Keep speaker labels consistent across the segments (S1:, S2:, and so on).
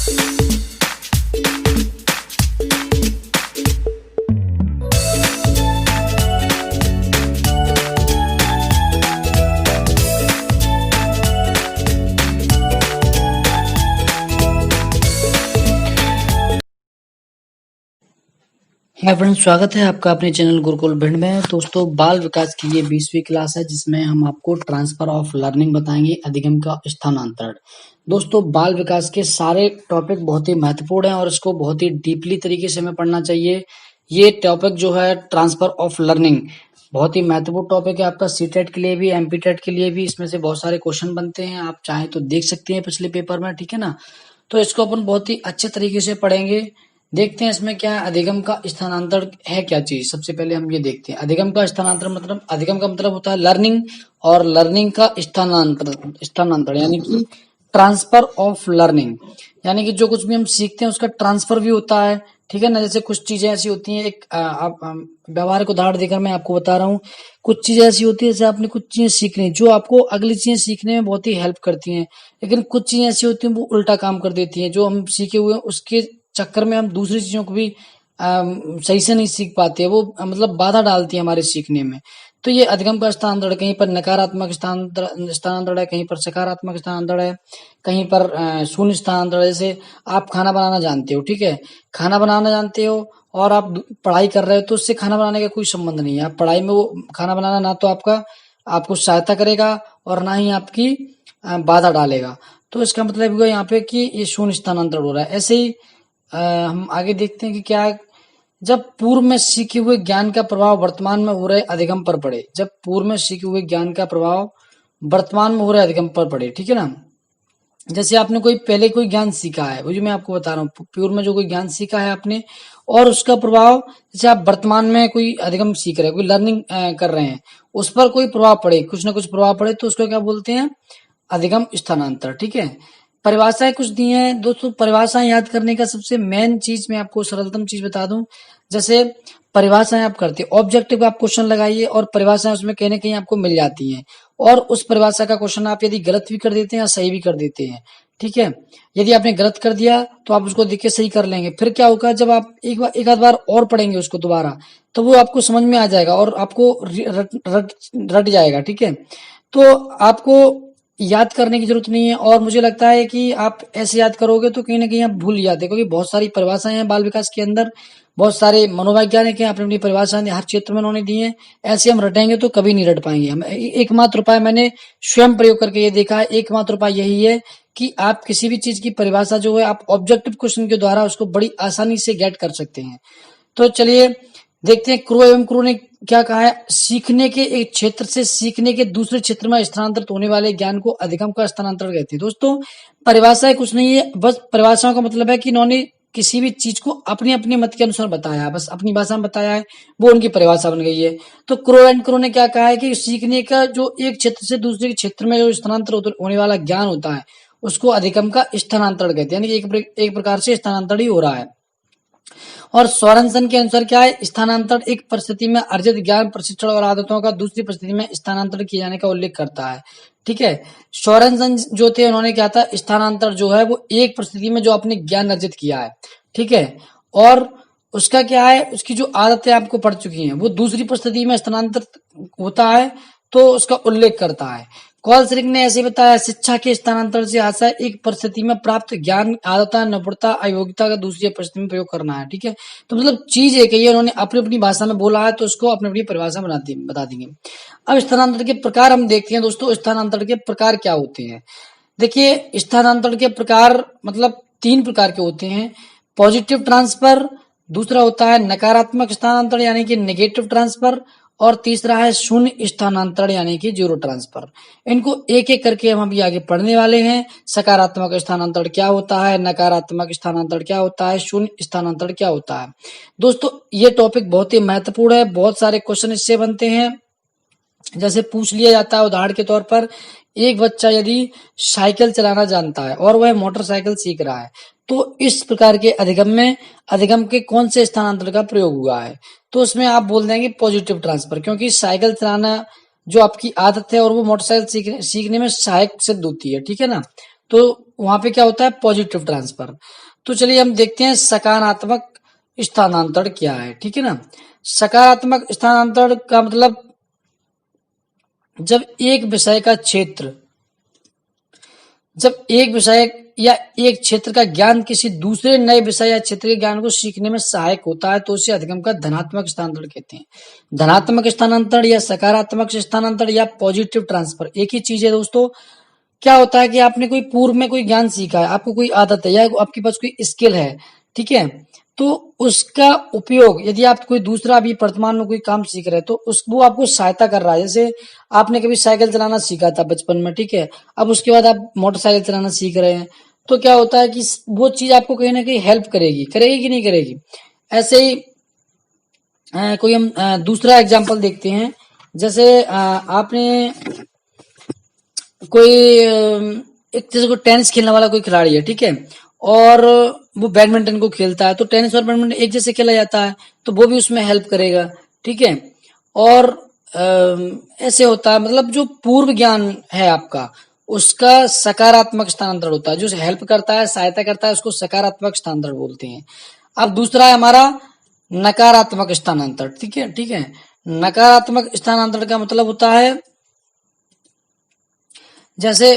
S1: Hi friends, स्वागत है आपका अपने चैनल गुरुकुल भिंड में। दोस्तों, बाल विकास की ये 20वीं क्लास है जिसमें हम आपको ट्रांसफर ऑफ लर्निंग बताएंगे, अधिगम का स्थानांतरण। दोस्तों, बाल विकास के सारे टॉपिक बहुत ही महत्वपूर्ण हैं और इसको बहुत ही डीपली तरीके से हमें पढ़ना चाहिए। ये टॉपिक जो है ट्रांसफर ऑफ लर्निंग बहुत ही महत्वपूर्ण टॉपिक है आपका सीटेट के लिए भी, एमपीटेट के लिए भी। इसमें से बहुत सारे क्वेश्चन बनते हैं, आप चाहें तो देख सकते हैं पिछले पेपर में, ठीक है ना। तो इसको अपन बहुत ही अच्छे तरीके से पढ़ेंगे। देखते हैं इसमें क्या है, अधिगम का स्थानांतरण है क्या चीज। सबसे पहले हम ये देखते हैं अधिगम का स्थानांतरण मतलब, अधिगम का मतलब होता है लर्निंग, और लर्निंग का स्थानांतरण यानी कि ट्रांसफर ऑफ लर्निंग, यानी कि जो कुछ भी हम सीखते हैं उसका ट्रांसफर भी होता है, ठीक है ना। जैसे कुछ चीजें ऐसी होती हैं, एक आप व्यवहारिक उदाहरण देकर मैं आपको बता रहा हूँ। कुछ चीजें ऐसी होती है जैसे आपने कुछ चीजें सीखनी जो आपको अगली चीजें सीखने में बहुत ही हेल्प करती हैं, लेकिन कुछ चीजें ऐसी होती हैं वो उल्टा काम कर देती हैं। जो हम सीखे हुए हैं उसके चक्कर में हम दूसरी चीजों को भी सही से नहीं सीख पाते, वो मतलब बाधा डालती है हमारे सीखने में। तो ये अधिगम का स्थानांतरण कहीं पर नकारात्मक स्थानांतरण है, कहीं पर सकारात्मक स्थानांतरण है, कहीं पर शून्य स्थानांतरण। जैसे आप खाना बनाना जानते हो, ठीक है, खाना बनाना जानते हो और आप पढ़ाई कर रहे हो, तो उससे खाना बनाने का कोई संबंध नहीं है। आप पढ़ाई में वो खाना बनाना ना तो आपको सहायता करेगा और ना ही आपकी बाधा डालेगा। तो इसका मतलब हुआ यहाँ पे कि ये शून्य स्थानांतरण हो रहा है। ऐसे ही हम आगे देखते हैं कि क्या है, जब पूर्व में सीखे हुए ज्ञान का प्रभाव वर्तमान में हो रहे अधिगम पर पड़े। जब पूर्व में सीखे हुए ज्ञान का प्रभाव वर्तमान में हो रहे अधिगम पर पड़े, ठीक है ना। जैसे आपने पहले कोई ज्ञान सीखा है, वो जो मैं आपको बता रहा हूँ, पूर्व में जो कोई ज्ञान सीखा है आपने, और उसका प्रभाव जैसे आप वर्तमान में कोई अधिगम सीख रहे हैं, कोई लर्निंग कर रहे हैं, उस पर कोई प्रभाव पड़े, कुछ ना कुछ प्रभाव पड़े, तो उसको क्या बोलते हैं, अधिगम स्थानांतर, ठीक है। परिभाषाएं कुछ दी हैं दोस्तों। परिभाषाएं याद करने का सबसे मेन चीज मैं आपको सरलतम चीज बता दूं। जैसे परिभाषाएं आप करते हैं, ऑब्जेक्टिव आप क्वेश्चन लगाइए और परिभाषाएं उसमें कहीं ना कहीं आपको मिल जाती हैं, और उस परिभाषा का क्वेश्चन आप यदि गलत भी कर देते हैं या सही भी कर देते हैं, ठीक है। यदि आपने गलत कर दिया तो आप उसको देख के सही कर लेंगे। फिर क्या होगा, जब आप एक आध बार और पढ़ेंगे उसको दोबारा, तो वो आपको समझ में आ जाएगा और आपको रट जाएगा, ठीक है। तो आपको याद करने की जरूरत नहीं है, और मुझे लगता है कि आप ऐसे याद करोगे तो कहीं ना कहीं आप भूल जाते हैं, क्योंकि बहुत सारी परिभाषाएं हैं बाल विकास के अंदर, बहुत सारे मनोवैज्ञानिक हैं, अपनी अपनी परिभाषाएं हर क्षेत्र में उन्होंने दी है। ऐसे हम रटेंगे तो कभी नहीं रट पाएंगे हम। एकमात्र उपाय मैंने स्वयं प्रयोग करके ये देखा है, एकमात्र उपाय यही है कि आप किसी भी चीज की परिभाषा जो है आप ऑब्जेक्टिव क्वेश्चन के द्वारा उसको बड़ी आसानी से गेट कर सकते हैं। तो चलिए देखते हैं, क्रो एवं क्रू ने क्या कहा है, सीखने के एक क्षेत्र से सीखने के दूसरे क्षेत्र में स्थानांतरित होने वाले ज्ञान को अधिगम का स्थानांतरण कहते हैं। दोस्तों, परिभाषा कुछ नहीं है, बस परिभाषाओं का मतलब है कि इन्होंने किसी भी चीज को अपने अपने मत के अनुसार बताया है, बस अपनी भाषा में बताया है, वो उनकी परिभाषा बन गई है। तो क्रो एंड क्रू ने क्या कहा है कि सीखने का जो एक क्षेत्र से दूसरे क्षेत्र में जो स्थानांतर होने वाला ज्ञान होता है उसको अधिगम का स्थानांतरण कहते हैं, यानी कि एक प्रकार से स्थानांतरण ही हो रहा है। और सोरेनसन के अनुसार क्या है, स्थानांतरण एक परिस्थिति में अर्जित ज्ञान, प्रशिक्षण और आदतों का दूसरी परिस्थिति में स्थानांतरण किए जाने का उल्लेख करता है, ठीक है। सोरेनसन जो थे उन्होंने क्या था, स्थानांतरण जो है वो एक परिस्थिति में जो आपने ज्ञान अर्जित किया है, ठीक है, और उसका क्या है, उसकी जो आदतें आपको पढ़ चुकी हैं वो दूसरी परिस्थिति में स्थानांतरित होता है, तो उसका उल्लेख करता है। कॉलसरिक ने ऐसे बताया, शिक्षा के स्थानांतरण से आशा एक परिस्थिति में प्राप्त ज्ञान, आदता, निपुणता, अयोग्यता का दूसरी परिस्थिति में प्रयोग करना है, ठीक है। तो मतलब चीज एक ही, उन्होंने अपनी अपनी भाषा में बोला है तो उसको अपनी अपनी परिभाषा बता देंगे। अब स्थानांतरण के प्रकार हम देखते हैं दोस्तों। स्थानांतरण के प्रकार क्या होते हैं, देखिए स्थानांतरण के प्रकार मतलब 3 प्रकार के होते हैं। पॉजिटिव ट्रांसफर, दूसरा होता है नकारात्मक स्थानांतरण यानी कि नेगेटिव ट्रांसफर, और तीसरा है शून्य स्थानांतरण यानी कि जीरो ट्रांसफर। इनको एक एक करके हम अभी आगे पढ़ने वाले हैं। सकारात्मक स्थानांतरण क्या होता है, नकारात्मक स्थानांतरण क्या होता है, शून्य स्थानांतरण क्या होता है। दोस्तों, ये टॉपिक बहुत ही महत्वपूर्ण है, बहुत सारे क्वेश्चन इससे बनते हैं। जैसे पूछ लिया जाता है उदाहरण के तौर पर, एक बच्चा यदि साइकिल चलाना जानता है और वह मोटरसाइकिल सीख रहा है, तो इस प्रकार के अधिगम के कौन से स्थानांतरण का प्रयोग हुआ है, तो उसमें आप बोल देंगे पॉजिटिव ट्रांसफर, क्योंकि साइकिल चलाना जो आपकी आदत है और वो मोटरसाइकिल सीखने में सहायक सिद्ध होती है, ठीक है ना। तो वहां पे क्या होता है, पॉजिटिव ट्रांसफर। तो चलिए हम देखते हैं सकारात्मक स्थानांतरण क्या है, ठीक है ना। सकारात्मक स्थानांतरण का मतलब जब एक विषय का क्षेत्र, जब एक विषय या एक क्षेत्र का ज्ञान किसी दूसरे नए विषय या क्षेत्र के ज्ञान को सीखने में सहायक होता है तो उसे अधिगम का धनात्मक स्थानांतरण कहते हैं। धनात्मक स्थानांतरण या सकारात्मक स्थानांतरण या पॉजिटिव ट्रांसफर एक ही चीज है दोस्तों। क्या होता है कि आपने कोई पूर्व में कोई ज्ञान सीखा है, आपको कोई आदत है या आपके पास कोई स्किल है, ठीक है, तो उसका उपयोग यदि आप कोई दूसरा अभी वर्तमान में कोई काम सीख रहे हैं तो उस वो आपको सहायता कर रहा है। जैसे आपने कभी साइकिल चलाना सीखा था बचपन में, ठीक है, अब उसके बाद आप मोटरसाइकिल चलाना सीख रहे हैं, तो क्या होता है कि वो चीज आपको कहीं ना कहीं हेल्प करेगी, करेगी कि नहीं करेगी। ऐसे ही कोई हम दूसरा एग्जाम्पल देखते हैं। जैसे आपने कोई एक जैसे कोई टेनिस खेलने वाला कोई खिलाड़ी है, ठीक है, और वो बैडमिंटन को खेलता है, तो टेनिस और बैडमिंटन एक जैसे खेला जाता है तो वो भी उसमें हेल्प करेगा, ठीक है। और ऐसे होता है, मतलब जो पूर्व ज्ञान है आपका उसका सकारात्मक स्थानांतरण होता है, जो हेल्प करता है, सहायता करता है, उसको सकारात्मक स्थानांतरण बोलते हैं। अब दूसरा है हमारा नकारात्मक स्थानांतरण, ठीक है, ठीक है। नकारात्मक स्थानांतरण का मतलब होता है जैसे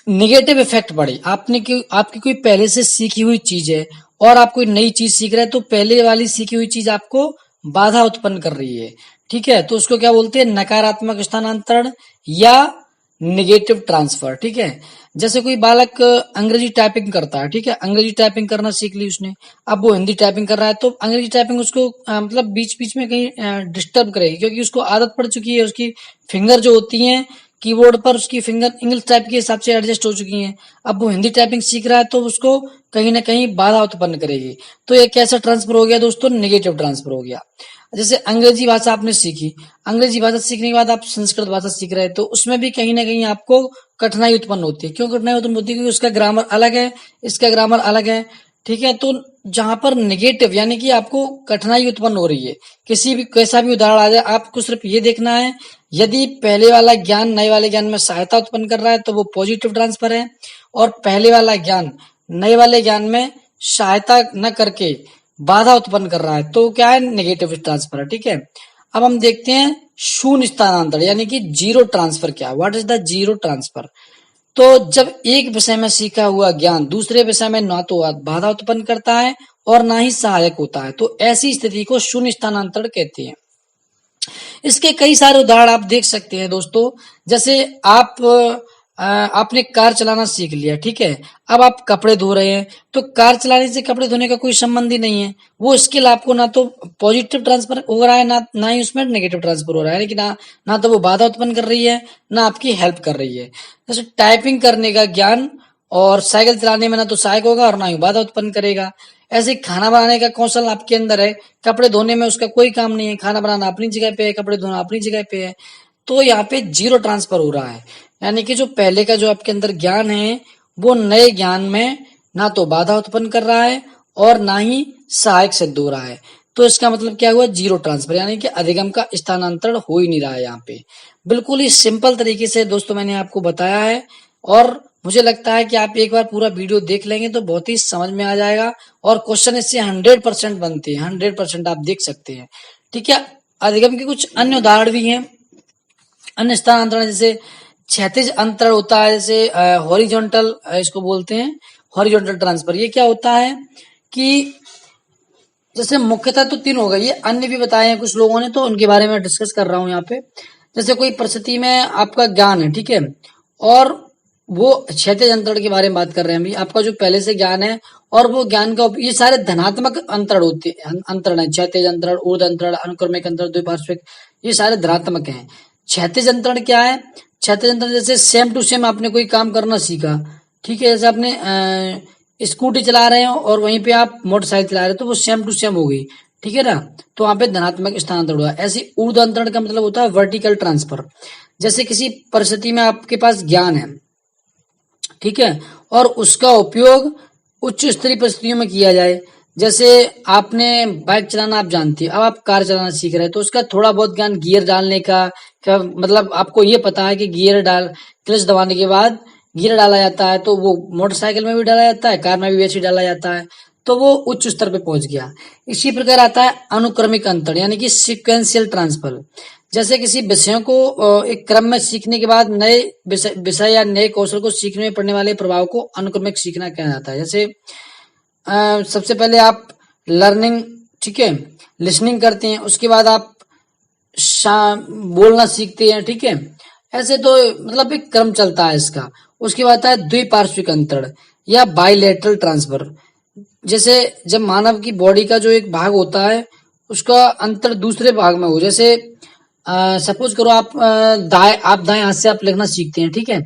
S1: निगेटिव इफेक्ट पड़े, आपकी कोई पहले से सीखी हुई चीज है और आप कोई नई चीज सीख रहे हैं तो पहले वाली सीखी हुई चीज आपको बाधा उत्पन्न कर रही है, ठीक है, तो उसको क्या बोलते हैं, नकारात्मक स्थानांतरण या निगेटिव ट्रांसफर, ठीक है। जैसे कोई बालक अंग्रेजी टाइपिंग करता है, ठीक है, अंग्रेजी टाइपिंग करना सीख ली उसने, अब वो हिंदी टाइपिंग कर रहा है तो अंग्रेजी टाइपिंग उसको मतलब बीच बीच में कहीं डिस्टर्ब करेगी, क्योंकि उसको आदत पड़ चुकी है, उसकी फिंगर जो होती हैं कीबोर्ड पर उसकी फिंगर इंग्लिश टाइप के हिसाब से एडजस्ट हो चुकी हैं। अब वो हिंदी टाइपिंग सीख रहा है तो उसको कहीं ना कहीं बाधा उत्पन्न करेगी। तो ये कैसा ट्रांसफर हो गया दोस्तों, नेगेटिव ट्रांसफर हो गया। जैसे अंग्रेजी भाषा आपने सीखी, अंग्रेजी भाषा सीखने के बाद आप संस्कृत भाषा सीख रहे हैं तो उसमें भी कहीं ना कहीं आपको कठिनाई उत्पन्न होती है। क्यों कठिनाई उत्पन्न होती है, क्योंकि उसका ग्रामर अलग है, इसका ग्रामर अलग है, ठीक है। तो जहां पर नेगेटिव यानी कि आपको कठिनाई उत्पन्न हो रही है, किसी भी कैसा भी उदाहरण आ जाए, आपको सिर्फ ये देखना है यदि पहले वाला ज्ञान नए वाले ज्ञान में सहायता उत्पन्न कर रहा है तो वो पॉजिटिव ट्रांसफर है, और पहले वाला ज्ञान नए वाले ज्ञान में सहायता न करके बाधा उत्पन्न कर रहा है तो क्या है, नेगेटिव ट्रांसफर है, ठीक है। अब हम देखते हैं शून्य स्थानांतरण यानी कि जीरो ट्रांसफर क्या, what is the zero transfer. तो जब एक विषय में सीखा हुआ ज्ञान दूसरे विषय में ना तो बाधा उत्पन्न करता है और ना ही सहायक होता है तो ऐसी स्थिति को शून्य स्थानांतरण कहते हैं। इसके कई सारे उदाहरण आप देख सकते हैं दोस्तों। जैसे आपने कार चलाना सीख लिया, ठीक है, अब आप कपड़े धो रहे हैं तो कार चलाने से कपड़े धोने का कोई संबंध ही नहीं है। वो स्किल आपको ना तो पॉजिटिव ट्रांसफर हो रहा है ना ही उसमें नेगेटिव ट्रांसफर हो रहा है, यानी कि ना तो वो बाधा उत्पन्न कर रही है ना आपकी हेल्प कर रही है। जैसे टाइपिंग करने का ज्ञान और साइकिल चलाने में ना तो सहायक होगा और ना ही बाधा उत्पन्न करेगा। ऐसे खाना बनाने का कौशल आपके अंदर है, कपड़े धोने में उसका कोई काम नहीं है, खाना बनाना अपनी जगह पे है, कपड़े धोना अपनी जगह पे है, तो यहाँ पे जीरो ट्रांसफर हो रहा है। यानी कि जो पहले का जो आपके अंदर ज्ञान है वो नए ज्ञान में ना तो बाधा उत्पन्न कर रहा है और ना ही सहायक सिद्ध हो रहा है। तो इसका मतलब क्या हुआ, जीरो ट्रांसफर, यानी कि अधिगम का स्थानांतरण हो ही नहीं रहा है यहाँ पे। बिल्कुल ही सिंपल तरीके से दोस्तों मैंने आपको बताया है और मुझे लगता है कि आप एक बार पूरा वीडियो देख लेंगे तो बहुत ही समझ में आ जाएगा और क्वेश्चन इससे 100% बनते हैं, 100% आप देख सकते हैं, ठीक है। अधिगम के कुछ अन्य उदाहरण भी हैं, अन्य स्थानांतरण जैसे क्षैतिज अंतरण होता है, जैसे हॉरिजॉन्टल इसको बोलते हैं हॉरिजॉन्टल ट्रांसफर। ये क्या होता है कि जैसे मुख्यतः तो तीन हो गए, ये अन्य भी बताए हैं कुछ लोगों ने तो उनके बारे में डिस्कस कर रहा हूँ यहाँ पे। जैसे कोई परिस्थिति में आपका ज्ञान है, ठीक है, और वो क्षैतिज अंतरण के बारे में बात कर रहे हैं अभी, आपका जो पहले से ज्ञान है और वो ज्ञान का ये सारे धनात्मक अंतरण होते हैं, अंतरण है, क्षैतिज अंतरण, ऊर्ध्व अंतरण, अनुक्रमिक अंतरण, द्विपार्श्विक, ये सारे धनात्मक हैं। क्षैतिज अंतरण क्या है, क्षैतिज अंतरण जैसे सेम टू सेम आपने कोई काम करना सीखा, ठीक है, जैसे आपने स्कूटी चला रहे हो और वहीं पे आप मोटरसाइकिल चला रहे हो तो वो सेम टू सेम हो गई, ठीक है ना, तो वहां पे धनात्मक स्थानांतरण हुआ। ऐसे ऊर्ध्व अंतरण का मतलब होता है वर्टिकल ट्रांसफर। जैसे किसी परिस्थिति में आपके पास ज्ञान है, ठीक है, और उसका उपयोग उच्च स्तरीय परिस्थितियों में किया जाए। जैसे आपने बाइक चलाना आप जानती है, अब आप कार चलाना सीख रहे हैं तो उसका थोड़ा बहुत ज्ञान गियर डालने का मतलब आपको ये पता है कि गियर डाल क्लच दबाने के बाद गियर डाला जाता है, तो वो मोटरसाइकिल में भी डाला जाता है, कार में भी वैसे ही डाला जाता है, तो वो उच्च स्तर पे पहुंच गया। इसी प्रकार आता है अनुक्रमिक अंतर यानी कि सिक्वेंशियल ट्रांसफर। जैसे किसी विषयों को एक क्रम में सीखने के बाद नए विषय या नए कौशल को सीखने में पड़ने वाले प्रभाव को अनुक्रमिक सीखना कहा जाता है। जैसे सबसे पहले आप लर्निंग, ठीक है, लिसनिंग करते हैं, उसके बाद आप बोलना सीखते हैं, ठीक है। ऐसे तो मतलब एक क्रम चलता है इसका। उसके बाद आता है द्विपार्श्विक अंतरण या बाइलेटरल ट्रांसफर। जैसे जब मानव की बॉडी का जो एक भाग होता है उसका अंतर दूसरे भाग में हो, जैसे सपोज करो आप दाएं हाथ से आप लिखना सीखते हैं, ठीक है।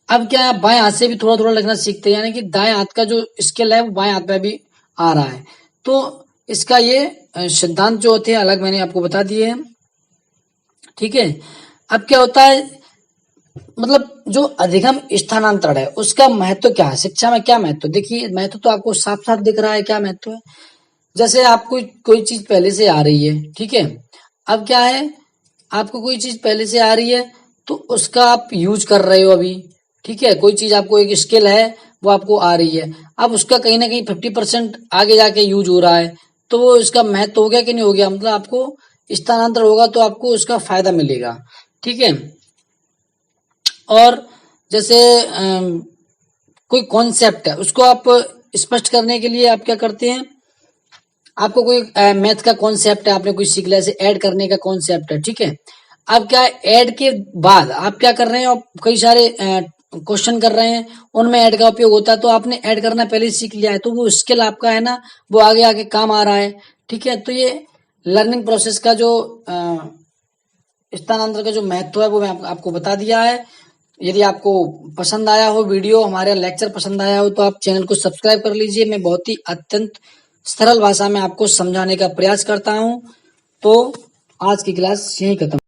S1: अब क्या है, आप बाएं हाथ से भी थोड़ा थोड़ा लिखना सीखते हैं, यानी कि दाएं हाथ का जो स्किल है वो बाएं हाथ में भी आ रहा है। तो इसका ये सिद्धांत जो होते हैं अलग मैंने आपको बता दिए हैं, ठीक है। अब क्या होता है, मतलब जो अधिगम स्थानांतरण है उसका महत्व क्या है, शिक्षा में क्या महत्व, देखिए महत्व तो आपको साफ साफ दिख रहा है क्या महत्व है। जैसे आपको कोई चीज पहले से आ रही है, ठीक है। अब क्या है, आपको कोई चीज पहले से आ रही है तो उसका आप यूज कर रहे हो अभी, ठीक है। कोई चीज आपको एक स्किल है वो आपको आ रही है, अब उसका कहीं ना कहीं 50% आगे जाके यूज हो रहा है, तो वो इसका महत्व हो गया कि नहीं हो गया, मतलब आपको स्थानांतर होगा तो आपको उसका फायदा मिलेगा, ठीक है। और जैसे कोई कॉन्सेप्ट है उसको आप स्पष्ट करने के लिए आप क्या करते हैं, आपको कोई मैथ का कॉन्सेप्ट है, आपने कोई सीख लिया, जैसे ऐड करने का कॉन्सेप्ट है, ठीक है। अब क्या है, ऐड के बाद आप क्या कर रहे हैं, आप कई सारे क्वेश्चन कर रहे हैं, उनमें ऐड का उपयोग होता है, तो आपने ऐड करना पहले ही सीख लिया है, तो वो स्किल आपका है ना, वो आगे आगे काम आ रहा है, ठीक है। तो ये लर्निंग प्रोसेस का जो स्थानांतरण का जो महत्व है वो मैं आपको बता दिया है। यदि आपको पसंद आया हो वीडियो, हमारा लेक्चर पसंद आया हो, तो आप चैनल को सब्सक्राइब कर लीजिए। मैं बहुत ही अत्यंत सरल भाषा में आपको समझाने का प्रयास करता हूं। तो आज की क्लास यहीं खत्म।